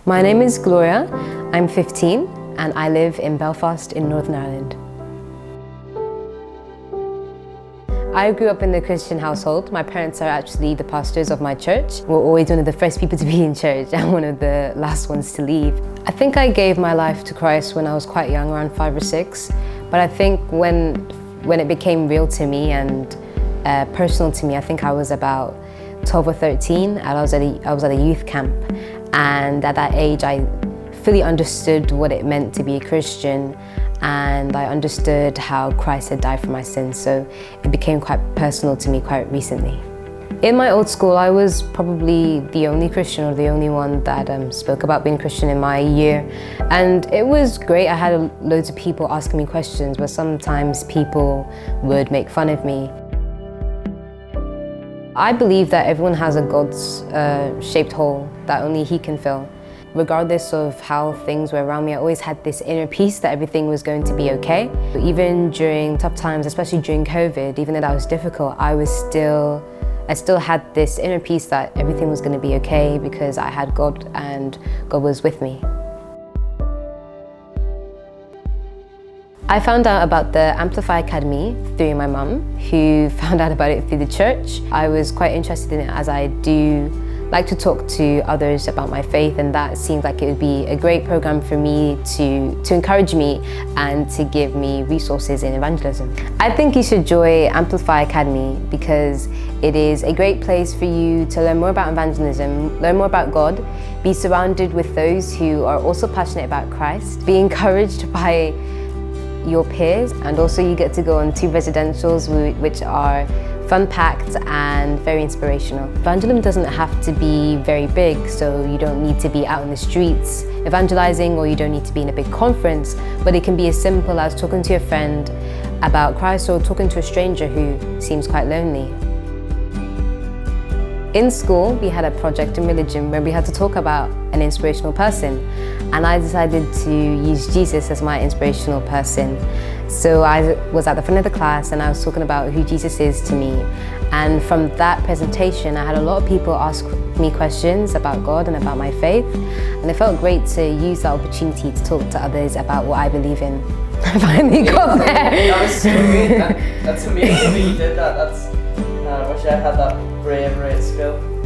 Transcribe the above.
My name is Gloria, I'm 15 and I live in Belfast in Northern Ireland. I grew up in a Christian household. My parents are actually the pastors of my church. We're always one of the first people to be in church and one of the last ones to leave. I think I gave my life to Christ when I was quite young, around 5 or 6. But I think when it became real to me and personal to me, I think I was about 12 or 13 and I was at a youth camp. And at that age, I fully understood what it meant to be a Christian, and I understood how Christ had died for my sins, so it became quite personal to me quite recently. In my old school, I was probably the only Christian or the only one that spoke about being Christian in my year, and it was great. I had loads of people asking me questions, but sometimes people would make fun of me. I believe that everyone has a God's shaped hole that only He can fill. Regardless of how things were around me, I always had this inner peace that everything was going to be okay. Even during tough times, especially during COVID, even though that was difficult, I still had this inner peace that everything was going to be okay because I had God and God was with me. I found out about the Amplify Academy through my mum, who found out about it through the church. I was quite interested in it as I do like to talk to others about my faith, and that seemed like it would be a great program for me to encourage me and to give me resources in evangelism. I think you should join Amplify Academy because it is a great place for you to learn more about evangelism, learn more about God, be surrounded with those who are also passionate about Christ, be encouraged by your peers, and also you get to go on 2 residentials which are fun-packed and very inspirational. Evangelism doesn't have to be very big, so you don't need to be out in the streets evangelizing, or you don't need to be in a big conference, but it can be as simple as talking to a friend about Christ or talking to a stranger who seems quite lonely. In school, we had a project in religion where we had to talk about an inspirational person, and I decided to use Jesus as my inspirational person. So I was at the front of the class and I was talking about who Jesus is to me. And from that presentation, I had a lot of people ask me questions about God and about my faith. And it felt great to use that opportunity to talk to others about what I believe in. I finally got there. That was so great. That's amazing that you did that. I wish I had that bravery at school.